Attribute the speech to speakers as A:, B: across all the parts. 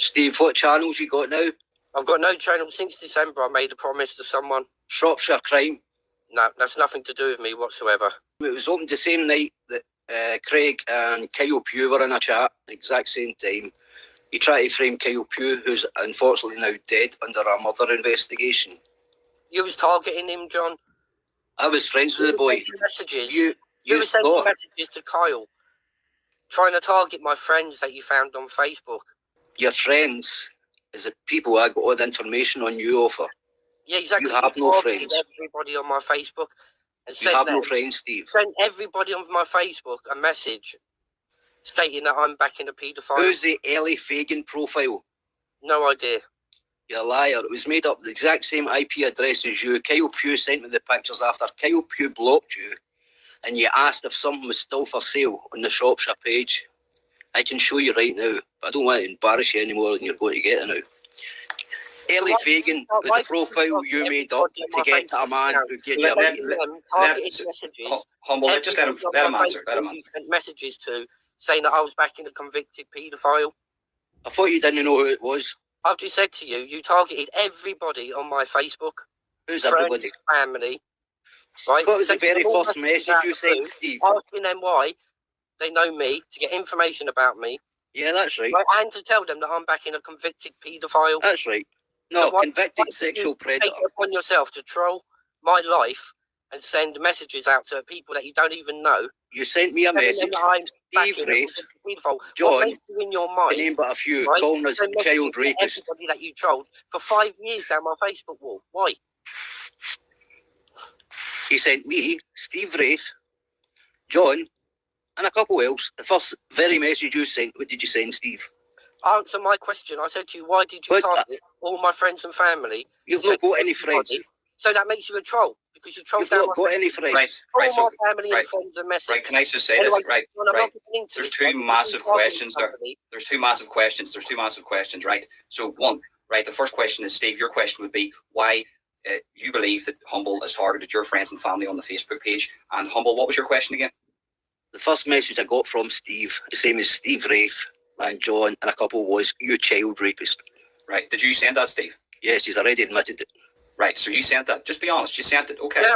A: Steve, what channels you got now?
B: I've got no channel since December. I made a promise to someone.
A: Shropshire Crime?
B: No, that's nothing to do with me whatsoever.
A: It was opened the same night that Craig and Kyle Pugh were in a chat, the exact same time. He tried to frame Kyle Pugh, who's unfortunately now dead, under a murder investigation.
B: You was targeting him, John.
A: I was friends with the boy.
B: Messages. You were sending messages to Kyle, trying to target my friends that you found on Facebook.
A: Your friends is the people I got all the information on you offer.
B: Yeah, exactly.
A: You have no friends.
B: Everybody on my Facebook. And
A: you have no friends, Steve.
B: Sent everybody on my Facebook a message stating that I'm backing a paedophile.
A: Who's the Ellie Fagan profile?
B: No idea.
A: You're a liar. It was made up the exact same IP address as you. Kyle Pugh sent me the pictures after Kyle Pugh blocked you, and you asked if something was still for sale on the Shropshire page. I can show you right now, but I don't want to embarrass you any more than you're going to get it now. Ellie Fagan was the profile you made up to get to a man who gave you a
B: targeted messages.
C: Humble, just let him answer. Let him answer.
B: Sent messages to saying that I was backing a convicted paedophile.
A: I thought you didn't know who it was.
B: I've just said to you, you targeted everybody on my Facebook.
A: Who's
B: friends,
A: everybody?
B: Family. Right?
A: What was the very first message you sent, Steve?
B: Asking them why they know me, to get information about me.
A: Yeah, that's right.
B: And to tell them that I'm backing a convicted paedophile.
A: That's right. No, so convicted sexual predator.
B: Take it upon yourself to troll my life and send messages out to people that you don't even know.
A: You sent me a message, Steve Rafe, John,
B: in your mind,
A: name but a few, calling us child rapists.
B: Everybody that you trolled for 5 years down my Facebook wall. Why?
A: He sent me, Steve Rafe, John, and a couple else. The first very message you sent, what did you send, Steve?
B: Answer my question. I said to you, why did you target all my friends and family?
A: You've not got any friends.
B: So that makes you a troll, because you trolled
A: down my friends. You've not got any friends.
C: Right,
B: all my family and friends are message.
C: Right, can I just say this? Right. There's two massive questions there. There's two massive questions, right? So one, right, the first question is, Steve, your question would be why you believe that Humble has targeted your friends and family on the Facebook page. And Humble, what was your question again?
A: The first message I got from Steve, the same as Steve Rafe and John and a couple, was, you child rapist.
C: Right, did you send that, Steve?
A: Yes, he's already admitted it.
C: Right, so you sent that. Just be honest, you sent it. Okay.
B: Yeah,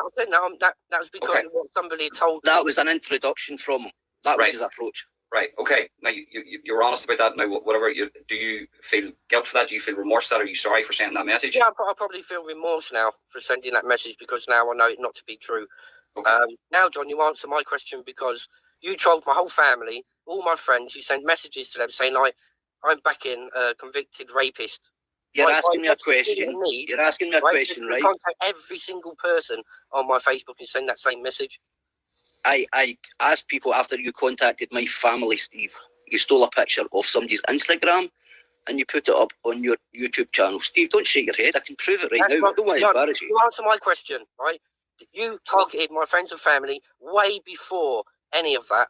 B: that was because of what somebody told me.
A: That was an introduction from him. That was his approach.
C: Right, okay. Now, you were honest about that. Now, whatever, do you feel guilt for that? Do you feel remorse for that? Are you sorry for sending that message?
B: Yeah, I probably feel remorse now for sending that message, because now I know it not to be true. Okay. Now, John, you answer my question, because you trolled my whole family, all my friends. You sent messages to them saying I'm backing a convicted rapist.
A: You're asking me a question. You're asking me a question, right?
B: Contact every single person on my Facebook and send that same message.
A: I asked people after you contacted my family, Steve. You stole a picture of somebody's Instagram and you put it up on your YouTube channel. Steve, don't shake your head. I can prove it right now. I don't want to embarrass you.
B: You answer my question, right? You targeted my friends and family way before any of that.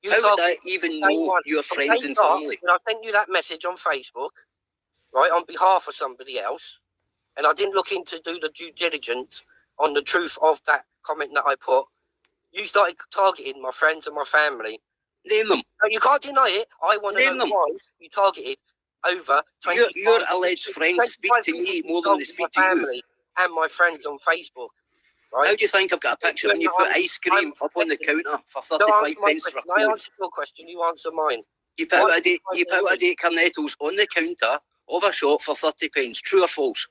A: How would I even know your friends and family?
B: When I sent you that message on Facebook, right, on behalf of somebody else, and I didn't look into do the due diligence on the truth of that comment that I put, you started targeting my friends and my family.
A: Name them.
B: No, you can't deny it. I want to know why you targeted over 20.
A: Your alleged friends speak to me more than they speak to you.
B: And my friends on Facebook. Right?
A: How do you think I've got a picture when you put ice cream up on the counter for 35 pence for a quid?
B: I answer your question, you answer mine.
A: You put out a date cornetos on the counter of a shop for 30 pence. True or false?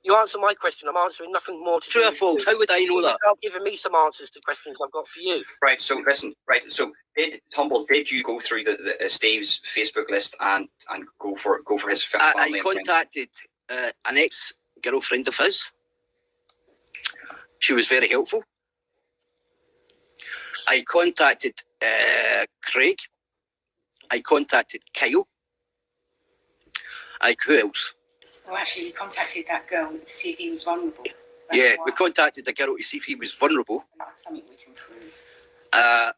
B: You answer my question. I'm answering nothing more to
A: True or false? How would I know that?
B: Start giving me some answers to questions I've got for you.
C: Right. So listen. Right. So did you go through the Steve's Facebook list and go for his family?
A: I contacted an ex-girlfriend of his. She was very helpful. I contacted Craig. I contacted Kyle. Who else?
D: Oh, actually, you contacted that girl to see if he was vulnerable.
A: We contacted the girl to see if he was vulnerable.
D: That's something we can prove.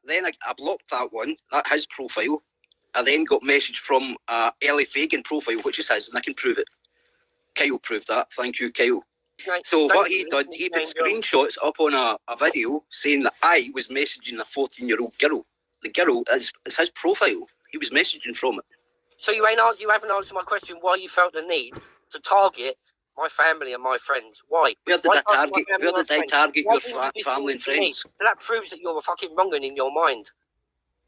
A: Then I blocked that one, his profile. I then got message from Ellie Fagan profile, which is his, and I can prove it. Kyle proved that. Thank you, Kyle. So what he did, he put screenshots up on a video saying that I was messaging a 14-year-old girl. The girl is his profile. He was messaging from it.
B: So you haven't answered my question why you felt the need to target my family and my friends. Why?
A: Where did I target your family and friends?
B: So that proves that you're a fucking wrong'un in your mind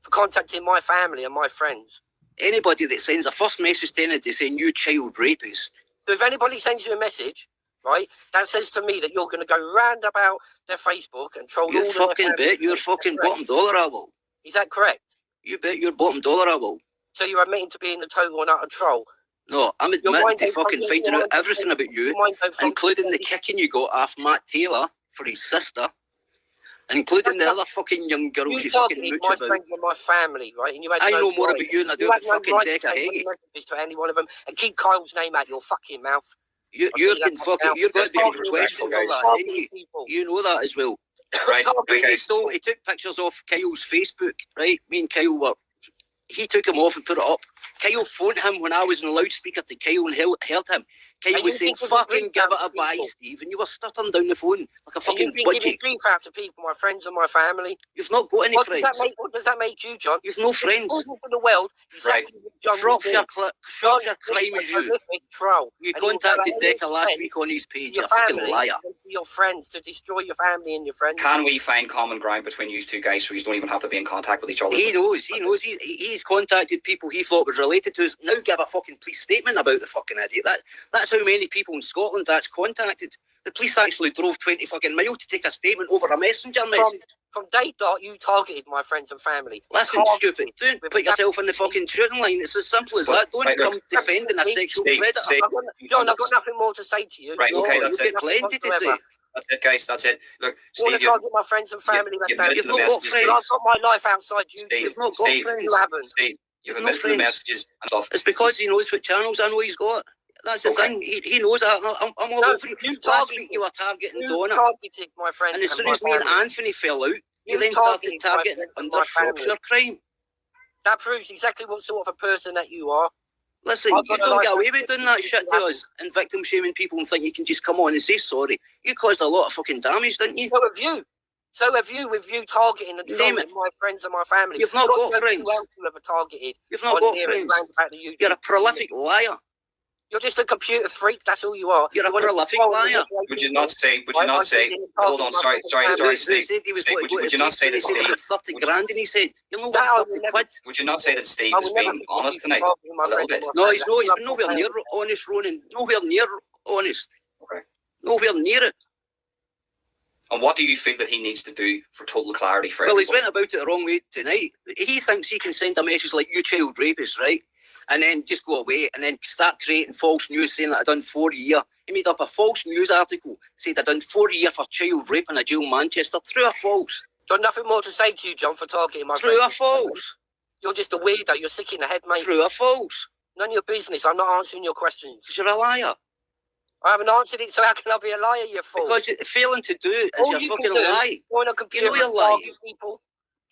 B: for contacting my family and my friends.
A: Anybody that sends a first message to anybody saying you child rapist.
B: So if anybody sends you a message, right, that says to me that you're going to go round about their Facebook and troll
A: You
B: all
A: fucking bet your fucking bottom dollar I will.
B: Is that correct?
A: You bet your bottom dollar I will.
B: So you're admitting to being a total and utter troll?
A: No, I'm admitting to fucking finding out everything about you, including the kicking you got off Matt Taylor for his sister, including the other fucking young girls you fucking mooch
B: my
A: about.
B: friends and my family, right? And you had
A: I know more about you than I do about fucking Decca Heggie.
B: To any one of them, and keep Kyle's name out your fucking mouth.
A: You're getting fucking, you're going to be questioned for that, ain't you? You know that as well.
C: Right, okay.
A: He took pictures off Kyle's Facebook, right? Me and Kyle were, he took him off and put it up. Kyle phoned him when I was in the loudspeaker to Kyle and heard him. Kyle was saying, fucking give it a bye, Steve. And you were stuttering down the phone like a fucking budgie.
B: You've been giving grief out to people, my friends and my family.
A: You've not got any friends.
B: What does that make you, John?
A: You've no friends.
B: For the world,
A: right. Shropshire crime is you.
B: Troll.
A: You contacted Decca last week on his page. You're a fucking liar.
B: Your friends to destroy your family and your friends.
C: Can we find common ground between you two guys so you don't even have to be in contact with each other?
A: He knows. He's contacted people he thought was related to us. Now give a fucking police statement about the fucking idiot. That's how many people in Scotland that's contacted. The police actually drove 20 fucking miles to take a statement over a messenger message.
B: From day dot, you targeted my friends and family.
A: Listen, stupid. Don't put yourself in the fucking shooting line. It's as simple as that. Don't come defending a sexual predator.
B: John, I've got nothing more to say to you.
C: Right, okay, that's it.
A: Plenty to say.
C: That's it, guys. That's it. Look,
B: Steve, you want to target my friends and family. You've
A: not got friends.
B: I've got my life outside you.
A: You've not got friends.
B: You haven't.
C: Steve, you've admitted the messages and stuff.
A: It's because he knows what channels I know he's got. That's the thing. He knows that. I'm all over you. Last week you were targeting Donna.
B: Targeted my friends.
A: And as soon as me and Anthony fell out, you then started targeting under Shropshire crime.
B: That proves exactly what sort of a person that you are.
A: Listen, you don't get away with doing that shit to us and victim shaming people and think you can just come on and say sorry. You caused a lot of fucking damage, didn't you?
B: So have you with you targeting and trolling my friends and my family.
A: You've not got friends.
B: Who else you ever targeted?
A: You've not got friends. You're a prolific liar.
B: You're just a computer freak. That's all you are.
A: You're a prolific liar.
C: Would you not say? Hold on. Sorry, Steve. Would you not say that Steve?
A: 30 grand in his head. You know what? 30 quid.
C: Would you not say that Steve is being honest tonight? A little bit.
A: No, he's been nowhere near honest, Ronan. Nowhere near honest.
C: Okay.
A: Nowhere near it.
C: And what do you feel that he needs to do for total clarity for
A: Well, he's went about it the wrong way tonight. He thinks he can send a message like, you child rapist, right? And then just go away and then start creating false news saying that I done 4 years. He made up a false news article, said I done 4 years for child rape in a jail in Manchester. True or false?
B: Got nothing more to say to you, John, for targeting my
A: True or false?
B: You're just a weirdo. You're sick in the head, mate.
A: True or false?
B: None of your business. I'm not answering your questions.
A: Because you're a liar.
B: I haven't answered it, so how can I be a liar, you fool?
A: Because you're failing to do it is your fucking lie.
B: Go on a computer
A: you know you're lying.
B: People.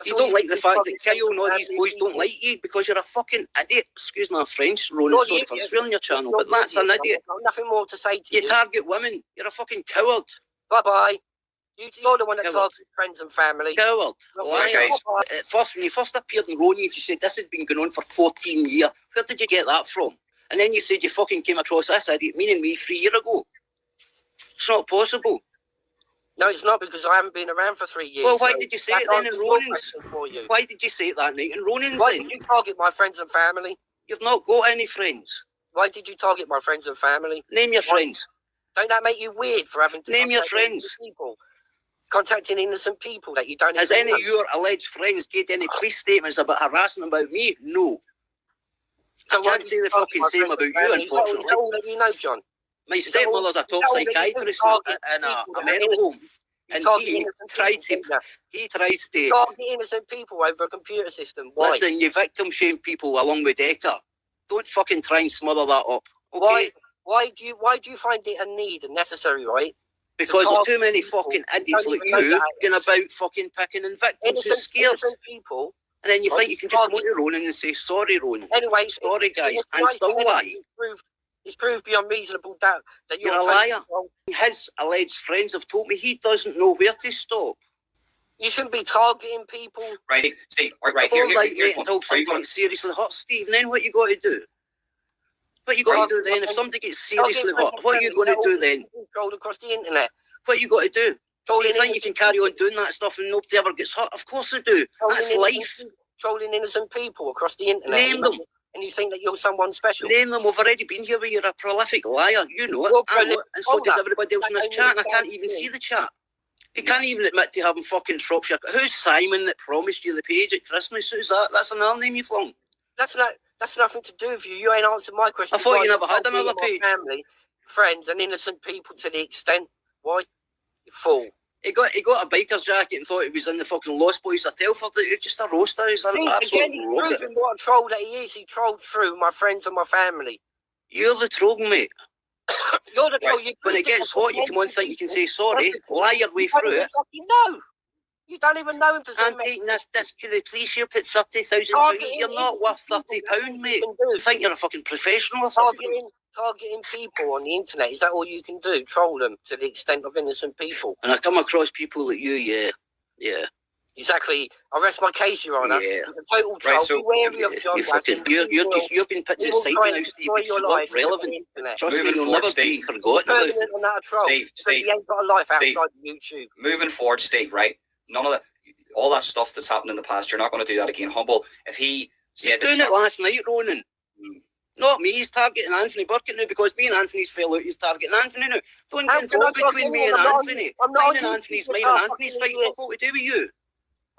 A: You don't like the fact that Kyle and all these boys don't like you because you're a fucking idiot. Excuse my French, Ronan, sorry for swearing your channel, but that's an idiot.
B: I've got nothing more to say to you.
A: You target women. You're a fucking coward.
B: Bye-bye. You're the one that targets friends and family.
A: Coward. Liar. First, when you first appeared in Ronan, you said this had been going on for 14 years. Where did you get that from? And then you said you fucking came across this idiot, meaning me 3 years ago. It's not possible.
B: No, it's not, because I haven't been around for 3 years.
A: Well, why did you say it then in Ronan's? Why did you say it that night in Ronan's?
B: Why did you target my friends and family?
A: You've not got any friends.
B: Why did you target my friends and family?
A: Name your friends.
B: Don't that make you weird for having to
A: name your friends?
B: People, contacting innocent people that you don't.
A: Has any of your alleged friends get any police statements about harassing about me? No. So I can't say the fucking same about you, unfortunately.
B: Is that all that you know, John?
A: My stepmother's a top psychiatrist in a mental home. And he tries to
B: target innocent people over a computer system. Why?
A: Listen, you victim shame people along with Decca. Don't fucking try and smother that up. Okay?
B: Why do you find it a need and necessary, right?
A: Because there's too many fucking idiots like you going about fucking picking and victims who are scared.
B: Innocent people.
A: And then you think you can just come on to Ronan and say, sorry, Ronan.
B: Anyway,
A: sorry, guys, and still lie.
B: It's proved beyond reasonable doubt that
A: you're a liar. His alleged friends have told me he doesn't know where to stop.
B: You shouldn't be targeting people.
C: Right, Steve. Right,
A: All
C: here's
A: mate,
C: one.
A: until
C: Are you
A: somebody
C: going
A: gets seriously hurt, Steve, and then what you got to do? What you got to do then? If somebody gets seriously hurt, what are you going to do then?
B: Trolled across the internet.
A: What you got to do? Do you think you can carry on
B: people.
A: doing that stuff and nobody ever gets hurt? Of course they do. That's life.
B: Trolling innocent people across the internet.
A: Name them.
B: And you think that you're someone special.
A: Name them. We've already been here where you're a prolific liar. You know it. I know it. And so does everybody else in this chat. And I can't even see the chat. He can't even admit to having fucking Shropshire. Who's Simon that promised you the page at Christmas? Who's that? That's another name you flung.
B: That's nothing to do with you. You ain't answered my question.
A: I thought you never had another page.
B: Family, friends, and innocent people to the extent. Why? You fool.
A: He got a biker's jacket and thought he was in the fucking Lost Boys Hotel for the. Just a roaster. He's an absolute
B: he's
A: rocket.
B: proven what a troll that he is. He trolled through my friends and my family.
A: You're the troll, mate.
B: You're the troll.
A: Right. When it gets hot, you come on, think you can say sorry, lie your way through it.
B: No. You don't even know him to say.
A: I'm taking this disc to the police. You put 30,000 for it. You're not worth £30, mate. You think you're a fucking professional or something?
B: Targeting people on the internet, is that all you can do? Troll them to the extent of innocent people.
A: And I come across people like you, yeah.
B: Exactly. I rest my case, Your Honour.
A: Yeah.
B: He's a total troll.
C: Right, so
B: be wary of John.
A: You've been put to the side now, Steve, because you're not relevant. Trust me, you'll never be forgotten about.
B: On that troll.
C: Steve,
B: he ain't got a life outside
C: Steve,
B: YouTube.
C: Moving forward, Steve, right? None of that, all that stuff that's happened in the past, you're not going to do that again. Humble. If he
A: He's doing it last night, Ronan. Not me, he's targeting Anthony Burkett now because me and Anthony's fell out, he's targeting Anthony now. Don't get involved between me and Anthony. Mine and Anthony's fight, fuck what we do with you.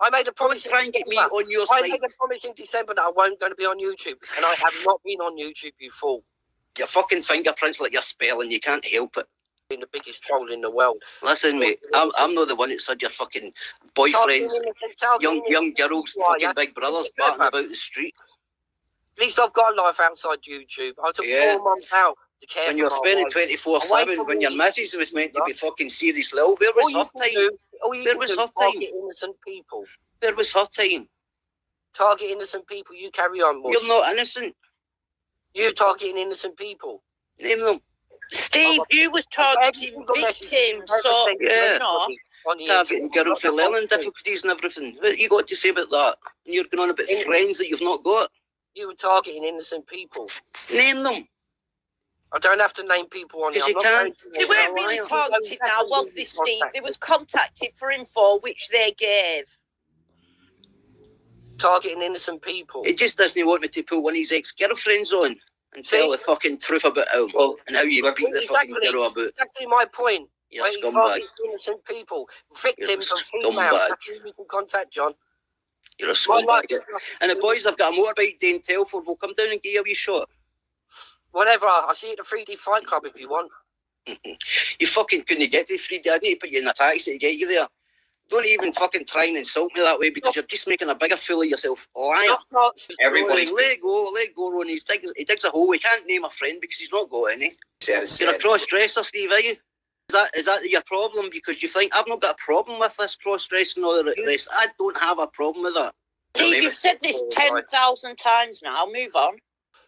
B: I made a promise.
A: Don't try and get me on your side.
B: I made a promise in December that I wasn't going to be on YouTube, and I have not been on YouTube, you fool.
A: Your fucking fingerprints like your spelling, you can't help it.
B: Being the biggest troll in the world.
A: Listen, mate, I'm not the one that said your fucking boyfriends, young girls, fucking big brothers batting about the street.
B: At least I've got a life outside YouTube. I took 4 months out to care
A: when you're spending 24/7, when your message was meant to be fucking serious little, where was her time? Where was her time?
B: Target innocent people.
A: Where was her time?
B: Target innocent people. You carry on, Mush.
A: You're not innocent.
B: You're targeting innocent people.
A: Name them.
E: Steve, you was targeting victims, so
A: yeah.
E: you're not.
A: Targeting girls with learning difficulties and everything. What you got to say about that? And you're going on about friends that you've not got.
B: You were targeting innocent people.
A: Name them.
B: I don't have to name people on here.
A: Because you can't.
E: They weren't really targeted now, was they, Steve? They was contacted for info, which they gave.
B: Targeting innocent people.
A: He just doesn't want me to put one of his ex-girlfriends on and tell the fucking truth about him and how you beat the fucking girl about.
B: Exactly my point.
A: You're a scumbag.
B: Innocent people, victims and females. That's who you can contact, John.
A: You're a scumbag. And the boys have got a motorbike day in Telford. We'll come down and give you a wee shot.
B: Whatever. I'll see you at the 3D Fight Club if you want.
A: You fucking couldn't get to the 3D. I need to put you in a taxi to get you there. Don't even fucking try and insult me that way because you're just making a bigger fool of yourself. Liar.
C: Everybody's
A: let go, Ron. He digs a hole. He can't name a friend because he's not got any. You're a cross-dresser, Steve, are you? Is that your problem? Because you think, I've not got a problem with this cross-dressing or the rest. I don't have a problem with that.
E: Steve, you've said this 10,000 times now. Move on.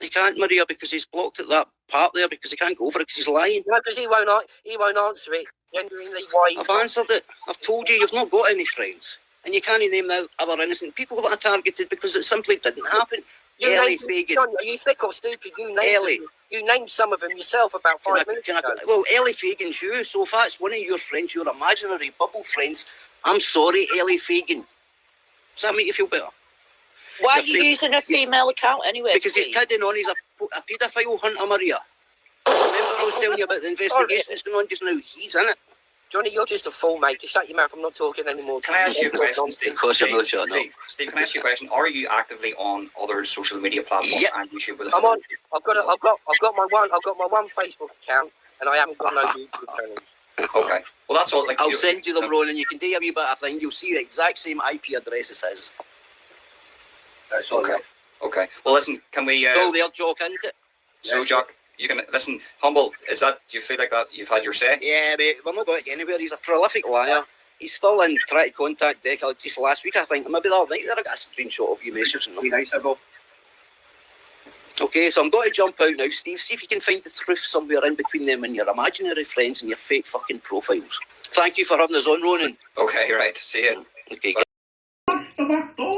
A: He can't, Maria, because he's blocked at that part there because he can't go over it because he's lying.
B: No, because he won't answer it. Genuinely, why?
A: I've answered it. I've told you you've not got any friends. And you can't name the other innocent people that are targeted because it simply didn't happen. Ellie Fagan.
B: John, are you thick or stupid? You named some of them yourself about 5 minutes ago.
A: Well, Ellie Fagan's you, so if that's one of your friends, your imaginary bubble friends, I'm sorry, Ellie Fagan. Does that make you feel better?
E: Why are you using a female account anyway?
A: Because he's kidding on, he's a paedophile hunter, Maria. Remember I was telling you about the investigation that's going on just now? He's in it.
B: Johnny, you're just a fool, mate. Just shut your mouth. I'm not talking anymore.
C: Can I ask you a question, Steve?
A: Of course you're not shutting up.
C: Steve, can I ask you a question? Are you actively on other social media platforms and YouTube?
B: I'm on. I've got my one Facebook account, and I haven't got no YouTube channels.
C: Okay. Well, that's all.
A: I'll send you them, Ron, and you can do a wee bit of thing. You'll see the exact same IP address as his.
C: That's okay. Okay. Well, listen. Can we?
A: Oh, they're joking, isn't it?
C: So, Jock, you can listen. Humble. Is that? Do you feel like that? You've had your say?
A: Yeah, mate. We're not going anywhere. He's a prolific liar. He's still in trying to contact Decca just last week, I think. Maybe that night there I got a screenshot of you messaging them.
C: Nice, Bob.
A: Okay, so I'm going to jump out now, Steve. See if you can find the truth somewhere in between them and your imaginary friends and your fake fucking profiles. Thank you for having us on, Ronan.
C: Okay, right. See you.
A: Okay,
F: Watch the back door.